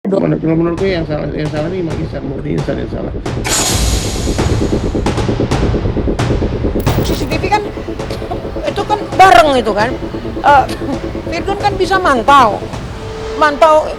Kalau menurutku yang salah nih Mang Ihsan, murni Ihsan yang salah. CCTV kan itu kan bareng itu kan. Eh, Virgon kan bisa mantau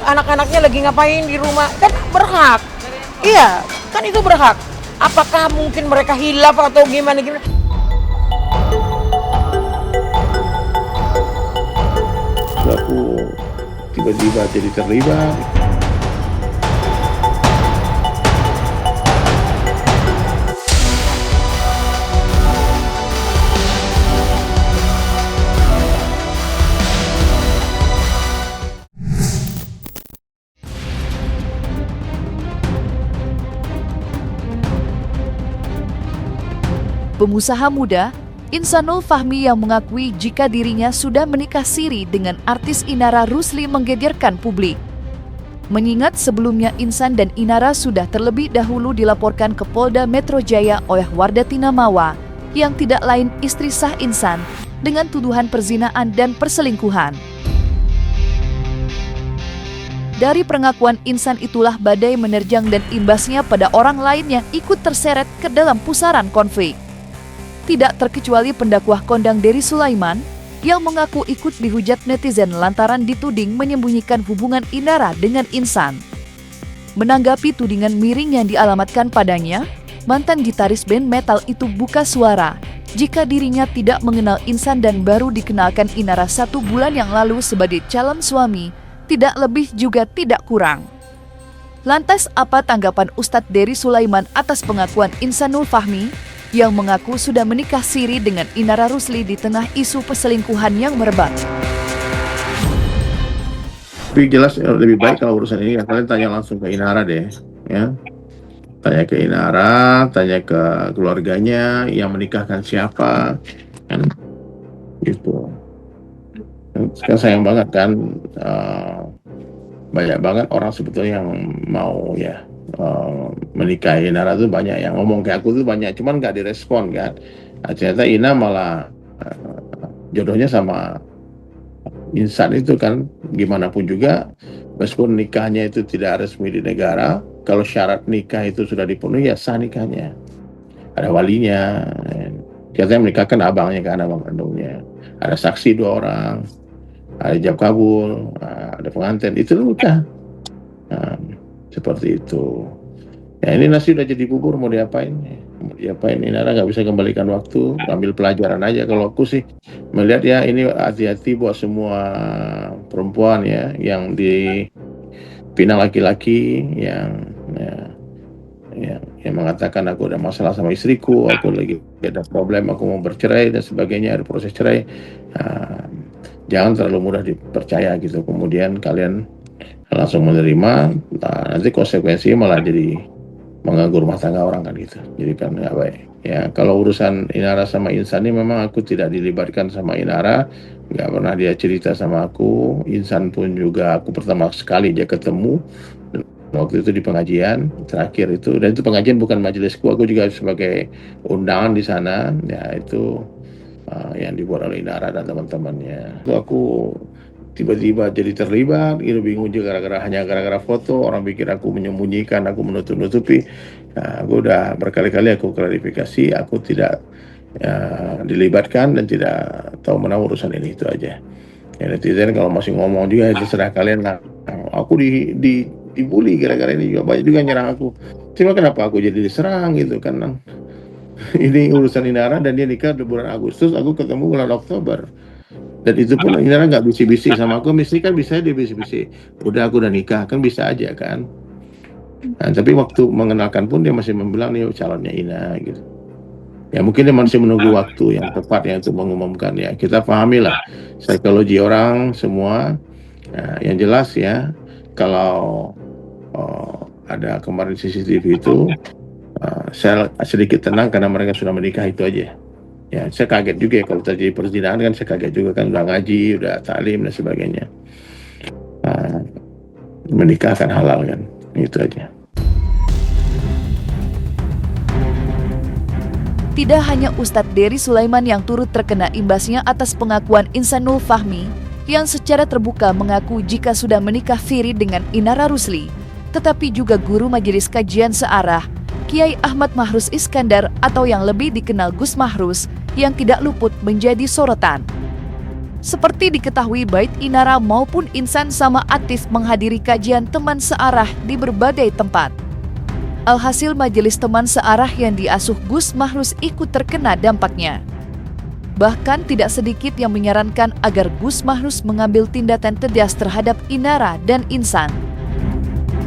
anak-anaknya lagi ngapain di rumah, kan berhak. Iya, kan itu berhak. Apakah mungkin mereka hilaf atau gimana gimana? Aku tiba-tiba jadi terlibat. Pengusaha muda, Insanul Fahmi yang mengakui jika dirinya sudah menikah siri dengan artis Inara Rusli menggegerkan publik. Mengingat sebelumnya Insan dan Inara sudah terlebih dahulu dilaporkan ke Polda Metro Jaya oleh Wardatina Mawa yang tidak lain istri sah Insan dengan tuduhan perzinaan dan perselingkuhan. Dari pengakuan Insan itulah badai menerjang dan imbasnya pada orang lain yang ikut terseret ke dalam pusaran konflik. Tidak terkecuali pendakwah kondang Dery Sulaiman yang mengaku ikut dihujat netizen lantaran dituding menyembunyikan hubungan Inara dengan Insan. Menanggapi tudingan miring yang dialamatkan padanya, mantan gitaris band metal itu buka suara jika dirinya tidak mengenal Insan dan baru dikenalkan Inara 1 bulan yang lalu sebagai calon suami, tidak lebih juga tidak kurang. Lantas apa tanggapan Ustadz Dery Sulaiman atas pengakuan Insanul Fahmi yang mengaku sudah menikah siri dengan Inara Rusli di tengah isu perselingkuhan yang merebak? Tapi jelas lebih baik kalau urusan ini kalian tanya langsung ke Inara deh, ya. Tanya ke Inara, tanya ke keluarganya yang menikahkan siapa, kan gitu. Sekarang sayang banget kan, banyak banget orang sebetulnya yang mau ya menikahi Inara tuh, banyak yang ngomong kayak aku tuh banyak, cuman nggak direspon kan. Nah, ternyata Ina malah jodohnya sama Insan itu kan. Gimana pun juga, meskipun nikahnya itu tidak resmi di negara, kalau syarat nikah itu sudah dipenuhi ya sah nikahnya. Ada walinya, katanya menikahkan abangnya kan, abang kandungnya. Ada saksi 2 orang, ada ijab kabul, ada pengantin, itu nikah. Nah, seperti itu. Ya ini nasi udah jadi bubur, mau diapain? Mau diapain? Inara nggak bisa kembalikan waktu, ambil pelajaran aja. Kalau aku sih melihat ya, ini hati-hati buat semua perempuan ya, yang dipinang laki-laki yang yang mengatakan aku ada masalah sama istriku, aku lagi ada problem, aku mau bercerai dan sebagainya, ada proses cerai. Jangan terlalu mudah dipercaya gitu. Kemudian kalian langsung menerima, nanti konsekuensinya malah jadi mengganggu rumah tangga orang kan gitu. Jadi kan nggak baik. Ya kalau urusan Inara sama Insan ini memang aku tidak dilibatkan sama Inara, nggak pernah dia cerita sama aku. Insan pun juga aku pertama sekali dia ketemu waktu itu di pengajian terakhir itu, dan itu pengajian bukan majelisku, aku juga sebagai undangan di sana. Ya itu yang dibuat oleh Inara dan teman-temannya. Itu aku tiba-tiba jadi terlibat, itu bingung juga hanya gara-gara foto. Orang pikir aku menyembunyikan, aku menutup-nutupi. Nah, aku udah berkali-kali aku klarifikasi, aku tidak dilibatkan dan tidak tahu mana urusan ini, itu aja. Ya, netizen kalau masih ngomong juga itu serah kalian lah. Aku dibully gara-gara ini juga, banyak juga nyerang aku. Cuma kenapa aku jadi diserang gitu kan? Ini urusan Inara dan dia nikah di bulan Agustus, aku ketemu bulan Oktober. Dan itu pun Inara nggak bisik-bisik sama aku, mesti kan bisa dia bisik-bisik, udah aku udah nikah, kan bisa aja kan. Nah, tapi waktu mengenalkan pun dia masih membilang nih calonnya Ina gitu. Ya mungkin dia masih menunggu waktu yang tepat ya untuk mengumumkan. Ya kita pahami lah psikologi orang semua. Nah, yang jelas ya, kalau ada kemarin CCTV itu, saya sedikit tenang karena mereka sudah menikah, itu aja. Ya, saya kaget juga ya kalau terjadi perzinahan kan, saya kaget juga kan, udah ngaji, udah taklim dan sebagainya. Menikah kan halal kan, itu aja. Tidak hanya Ustadz Dery Sulaiman yang turut terkena imbasnya atas pengakuan Insanul Fahmi, yang secara terbuka mengaku jika sudah menikah Firi dengan Inara Rusli, tetapi juga guru majelis kajian searah, Kiai Ahmad Mahrus Iskandar atau yang lebih dikenal Gus Mahrus, yang tidak luput menjadi sorotan. Seperti diketahui, baik Inara maupun Insan sama aktif menghadiri kajian teman searah di berbagai tempat. Alhasil majelis teman searah yang diasuh Gus Mahrus ikut terkena dampaknya. Bahkan tidak sedikit yang menyarankan agar Gus Mahrus mengambil tindakan tegas terhadap Inara dan Insan.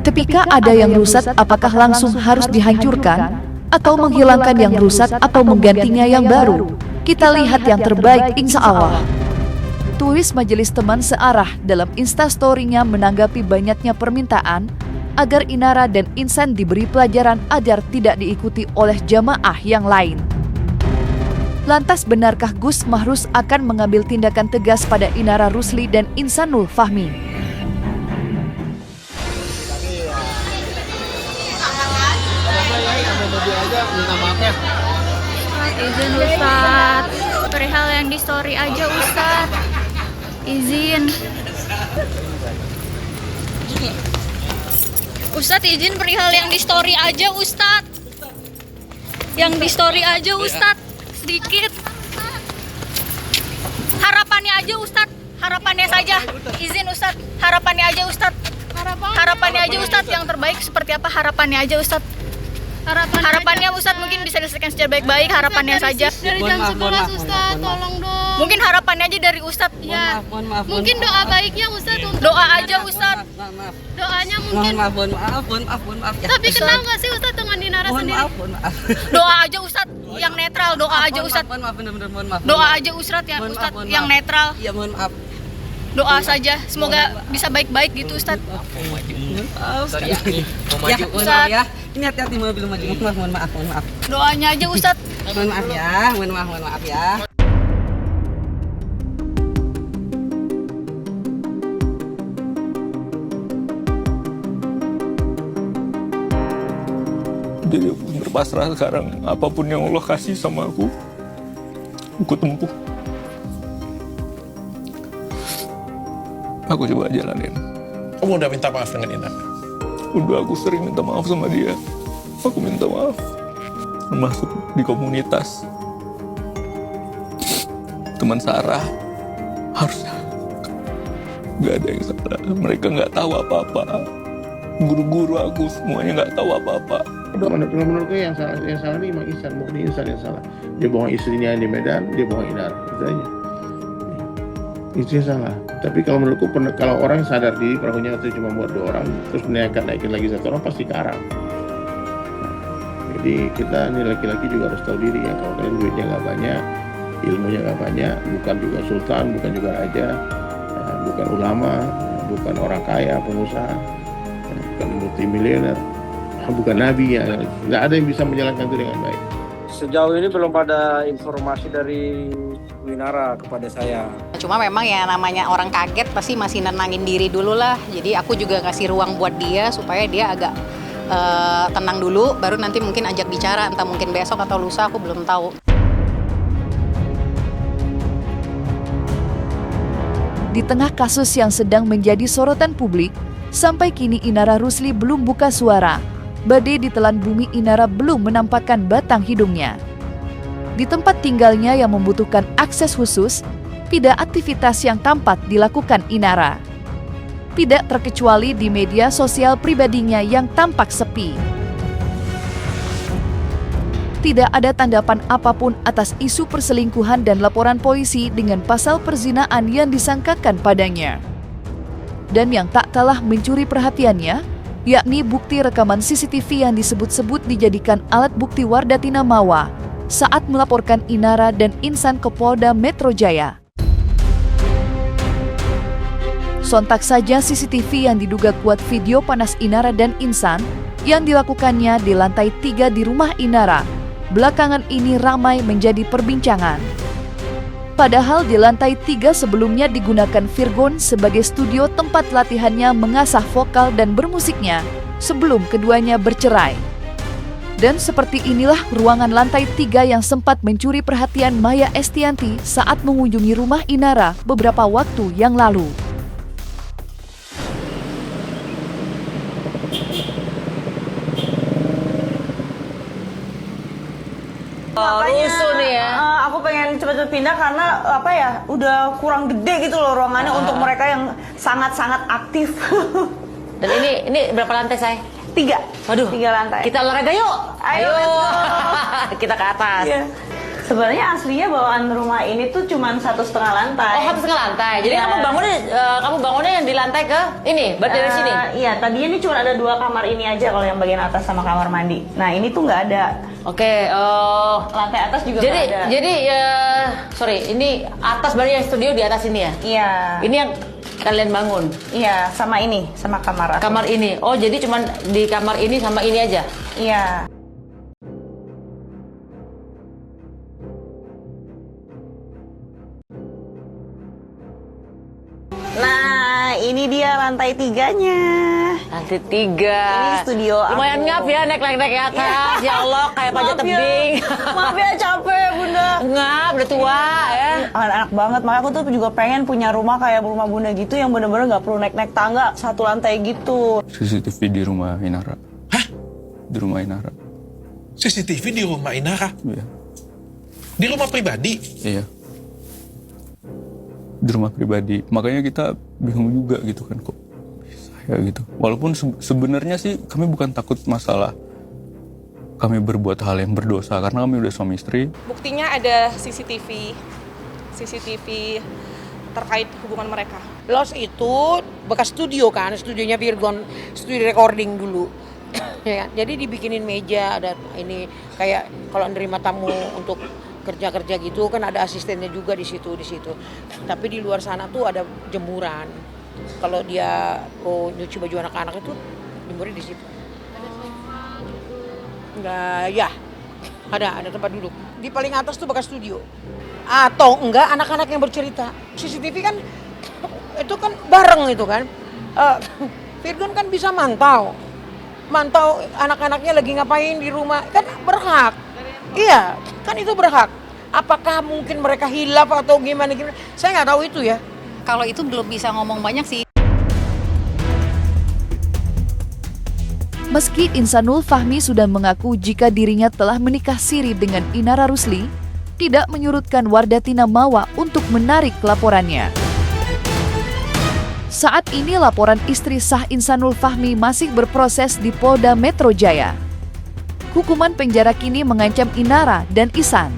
Ketika ada yang rusak, apakah langsung harus dihancurkan atau menghilangkan yang rusak atau menggantinya yang baru? Kita lihat yang terbaik, insya Allah. Tulis majelis teman searah dalam instastory-nya menanggapi banyaknya permintaan agar Inara dan Insan diberi pelajaran agar tidak diikuti oleh jamaah yang lain. Lantas benarkah Gus Mahrus akan mengambil tindakan tegas pada Inara Rusli dan Insanul Fahmi? Izin Ustaz, perihal yang di story aja Ustaz. Izin. Ustadz izin perihal yang di story aja Ustadz. Yang di story aja Ustadz. Sedikit. Harapannya aja Ustadz. Harapannya saja. Izin Ustadz. Harapannya aja Ustadz. Harapannya aja Ustadz. Yang terbaik seperti apa harapannya aja Ustadz. Harapannya Ustadz mungkin bisa diselesaikan secara baik-baik. Harapannya saja. Dari jam 11 Ustadz, tolong dong. Mungkin harapannya aja dari Ustadz. Ya. Mungkin doa baiknya Ustadz untuk Doa aja Ustadz. doanya mungkin. Mohon maaf ya. Tapi kenal nggak sih Ustadz dengan Inara sendiri? Mohon maaf. Doa aja Ustadz yang netral. Doa aja Ustadz. Mohon maaf, bener-bener mohon maaf. Doa aja Ustadz ya Ustadz yang netral. Iya, mohon maaf. Doa saja, semoga bisa baik-baik gitu Ustadz. Ya, mohon maaf ya. Ini hati-hati mobil maju. Mohon maaf. Doanya aja Ustadz. Mohon maaf ya. Jadi aku berpasrah sekarang, apapun yang Allah kasih sama aku tempuh. Aku coba jalanin. Kamu udah minta maaf dengan Ina? Udah, aku sering minta maaf sama dia. Aku minta maaf. Termasuk di komunitas. Teman Sarah harusnya gak ada yang salah. Mereka gak tahu apa-apa. Guru-guru aku semuanya gak tahu apa-apa. Menurutku yang salah ini memang Insan, bukan Insan yang salah. Dia bohong istrinya di Medan, dia bohong Inara, itu aja. Itu yang salah. Tapi kalau menurutku, kalau orang sadar diri perahunya itu cuma buat 2 orang, terus naikin lagi 1 orang, pasti karang. Jadi kita ini laki-laki juga harus tahu diri ya. Kalau kalian duitnya nggak banyak, ilmunya nggak banyak, bukan juga sultan, bukan juga raja, bukan ulama, bukan orang kaya, pengusaha, bukan multimilioner, bukan nabi ya. Nggak ada yang bisa menjalankan itu dengan baik. Sejauh ini belum ada informasi dari Inara kepada saya. Cuma memang ya namanya orang kaget pasti masih nenangin diri dulu lah. Jadi aku juga ngasih ruang buat dia supaya dia agak tenang dulu. Baru nanti mungkin ajak bicara, entah mungkin besok atau lusa, aku belum tahu. Di tengah kasus yang sedang menjadi sorotan publik, sampai kini Inara Rusli belum buka suara. Badai ditelan bumi Inara belum menampakkan batang hidungnya. Di tempat tinggalnya yang membutuhkan akses khusus, tidak aktivitas yang tampak dilakukan Inara. Tidak terkecuali di media sosial pribadinya yang tampak sepi. Tidak ada tanggapan apapun atas isu perselingkuhan dan laporan polisi dengan pasal perzinaan yang disangkakan padanya. Dan yang tak kalah mencuri perhatiannya, yakni bukti rekaman CCTV yang disebut-sebut dijadikan alat bukti Wardatina Mawa saat melaporkan Inara dan Insan ke Polda Metro Jaya. Sontak saja CCTV yang diduga kuat video panas Inara dan Insan yang dilakukannya di lantai 3 di rumah Inara, belakangan ini ramai menjadi perbincangan. Padahal di lantai 3 sebelumnya digunakan Virgon sebagai studio tempat latihannya mengasah vokal dan bermusiknya sebelum keduanya bercerai. Dan seperti inilah ruangan lantai 3 yang sempat mencuri perhatian Maya Estianty saat mengunjungi rumah Inara beberapa waktu yang lalu. Rusuh nih ya. Aku pengen cepet-cepet pindah karena apa ya, udah kurang gede gitu loh ruangannya untuk mereka yang sangat-sangat aktif. Dan ini berapa lantai, Say? 3. Waduh. 3 lantai. Kita olahraga yuk. Ayo. Kita ke atas. Iya. Sebenarnya aslinya bawaan rumah ini tuh cuma 1,5 lantai. Oh, 1,5 lantai. Jadi Ya. kamu bangunnya yang di lantai ke ini, dari sini. Iya, tadinya ini cuma ada 2 kamar ini aja kalau yang bagian atas sama kamar mandi. Nah, ini tuh nggak ada. Oke, Lantai atas juga nggak ada. Jadi sorry, ini atas berarti yang studio di atas ini ya? Iya. Ini yang kalian bangun? Iya, sama ini, sama kamar aku. Kamar ini. Oh, jadi cuman di kamar ini sama ini aja? Iya. Nah, ini dia lantai 3-nya. Lantai 3. Ini studio aku. Lumayan ngap ya naik-naik ke atas. Ya Allah, kayak panjat tebing. Maaf ya, capek Bunda. Ngap, udah tua ya. Enak banget, makanya aku tuh juga pengen punya rumah kayak rumah Bunda gitu yang bener-bener nggak perlu naik-naik tangga, 1 lantai gitu. CCTV di rumah Inara. Hah? Di rumah Inara. CCTV di rumah Inara? Iya. Di rumah pribadi? Iya. Di rumah pribadi. Makanya kita bingung juga gitu kan, kok bisa ya gitu. Walaupun sebenarnya sih kami bukan takut masalah kami berbuat hal yang berdosa karena kami udah suami istri. Buktinya ada CCTV terkait hubungan mereka. Los itu bekas studio kan, studionya Virgon, studio recording dulu. Ya kan? Jadi dibikinin meja, ada ini kayak kalau nerima tamu untuk kerja-kerja gitu kan ada asistennya juga di situ. Tapi di luar sana tuh ada jemuran. Kalau dia nyuci baju anak-anak itu jemurnya di situ. Enggak, ya. Ada tempat duduk. Di paling atas tuh bekas studio. Atau enggak anak-anak yang bercerita. CCTV kan itu kan bareng itu kan. Virgon kan bisa mantau anak-anaknya lagi ngapain di rumah, kan berhak. Iya, kan itu berhak. Apakah mungkin mereka hilaf atau gimana? Saya nggak tahu itu ya. Kalau itu belum bisa ngomong banyak sih. Meski Insanul Fahmi sudah mengaku jika dirinya telah menikah siri dengan Inara Rusli, tidak menyurutkan Wardatina Mawa untuk menarik laporannya. Saat ini laporan istri sah Insanul Fahmi masih berproses di Polda Metro Jaya. Hukuman penjara kini mengancam Inara dan Ihsan.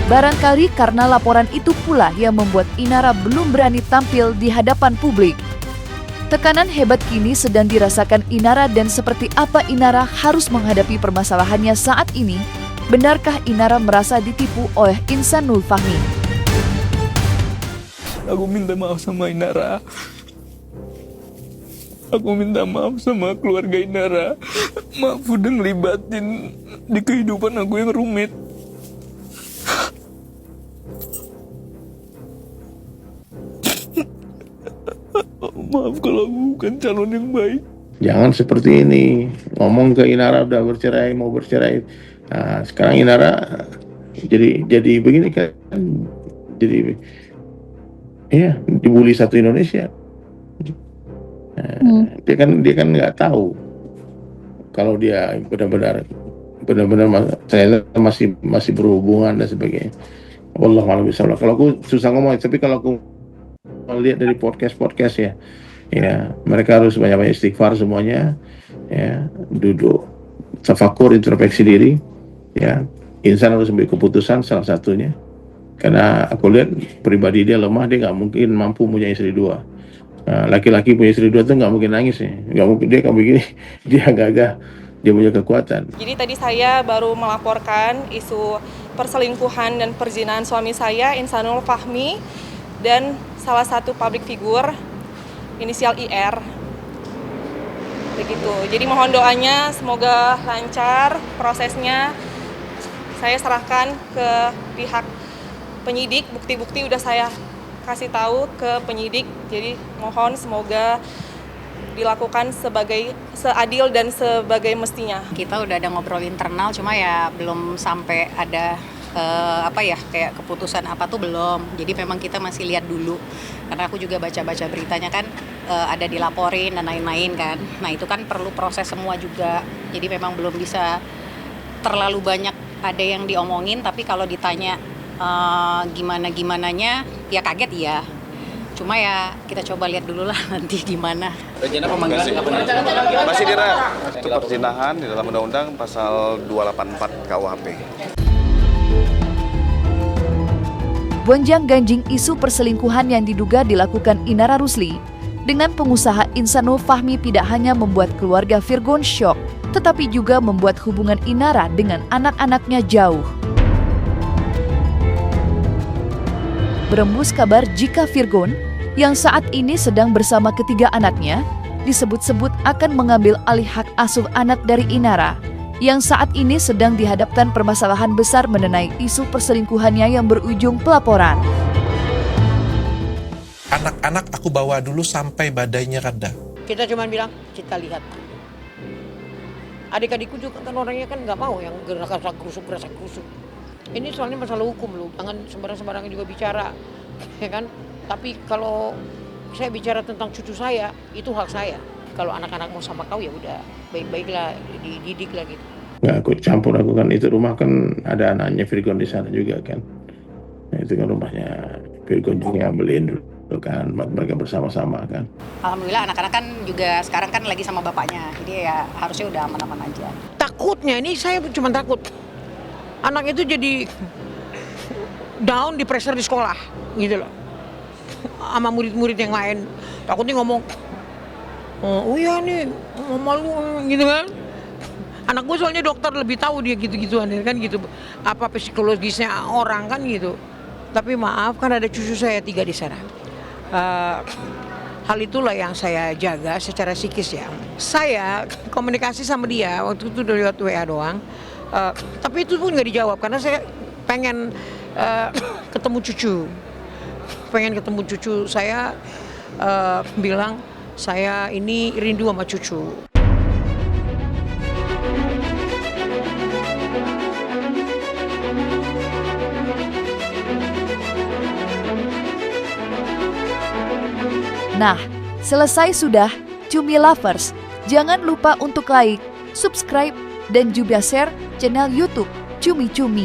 Barangkali karena laporan itu pula yang membuat Inara belum berani tampil di hadapan publik. Tekanan hebat kini sedang dirasakan Inara dan seperti apa Inara harus menghadapi permasalahannya saat ini? Benarkah Inara merasa ditipu oleh Insanul Fahmi? Aku minta maaf sama Inara. Aku minta maaf sama keluarga Inara. Maaf udah ngelibatin di kehidupan aku yang rumit. Maaf kalau aku bukan calon yang baik. Jangan seperti ini. Ngomong ke Inara udah bercerai, mau bercerai. Nah, sekarang Inara jadi begini kan. Jadi iya, dibully satu Indonesia. Dia kan nggak tahu kalau dia benar-benar ternyata masih berhubungan dan sebagainya. Wallahu a'lam bishawab. Kalau aku susah ngomong, tapi kalau aku lihat dari podcast ya, mereka harus banyak-banyak istighfar semuanya, ya, duduk, tafakur, introspeksi diri, ya. Insan harus ambil keputusan salah satunya. Karena aku lihat pribadi dia lemah, dia nggak mungkin mampu punya istri 2. Laki-laki punya istri 2 tuh nggak mungkin nangis ya, nggak mungkin dia begini, dia gagah, dia punya kekuatan. Jadi tadi saya baru melaporkan isu perselingkuhan dan perzinahan suami saya, Insanul Fahmi, dan salah satu public figure inisial IR. Begitu. Jadi mohon doanya semoga lancar prosesnya. Saya serahkan ke pihak penyidik, bukti-bukti udah saya kasih tahu ke penyidik. Jadi mohon semoga dilakukan seadil dan sebagai mestinya. Kita udah ada ngobrol internal, cuma ya belum sampai ada kayak keputusan apa tuh belum. Jadi memang kita masih lihat dulu. Karena aku juga baca-baca beritanya kan ada dilaporin dan lain-lain kan. Nah itu kan perlu proses semua juga. Jadi memang belum bisa terlalu banyak ada yang diomongin. Tapi kalau ditanya gimana-gimananya ya kaget ya. Cuma ya kita coba lihat dulu lah nanti gimana. Rencana pemanggilan kapan? Masih direm. Itu perzinahan di dalam Undang-Undang pasal 284 KUHP. Gonjang-ganjing isu perselingkuhan yang diduga dilakukan Inara Rusli dengan pengusaha Insanul Fahmi tidak hanya membuat keluarga Virgon syok, tetapi juga membuat hubungan Inara dengan anak-anaknya jauh. Berembus kabar jika Virgon, yang saat ini sedang bersama ketiga anaknya, disebut-sebut akan mengambil alih hak asuh anak dari Inara, yang saat ini sedang dihadapkan permasalahan besar mengenai isu perselingkuhannya yang berujung pelaporan. Anak-anak aku bawa dulu sampai badainya reda. Kita cuma bilang, kita lihat. Adik-adikku juga kan orangnya kan nggak mau yang gerasa kerusuk. Ini soalnya masalah hukum loh, jangan sembarang-sembarangan juga bicara, ya kan? Tapi kalau saya bicara tentang cucu saya, itu hak saya. Kalau anak-anak mau sama kau ya udah baik-baiklah, dididik lah gitu. Nggak aku campur, aku kan itu rumah kan ada anaknya Virgon di sana juga kan. Nah, itu kan rumahnya Virgon juga beliin dulu kan, mereka bersama-sama kan. Alhamdulillah anak-anak kan juga sekarang kan lagi sama bapaknya, jadi ya harusnya udah aman-aman aja. Takutnya ini saya cuma takut anak itu jadi down, di pressure di sekolah gitu loh, sama murid-murid yang lain. Takutnya ngomong, oh iya nih, malu gitu kan. Anak gue soalnya dokter, lebih tahu dia gitu-gituan kan gitu. Apa psikologisnya orang kan gitu. Tapi maaf kan ada cucu saya 3 di sana. Hal itulah yang saya jaga secara psikis ya. Saya komunikasi sama dia waktu itu dari WA doang. Tapi itu pun nggak dijawab karena saya pengen ketemu cucu. Pengen ketemu cucu saya, bilang saya ini rindu sama cucu. Nah, selesai sudah Cumi Lovers. Jangan lupa untuk like, subscribe, dan juga share channel YouTube Cumi Cumi.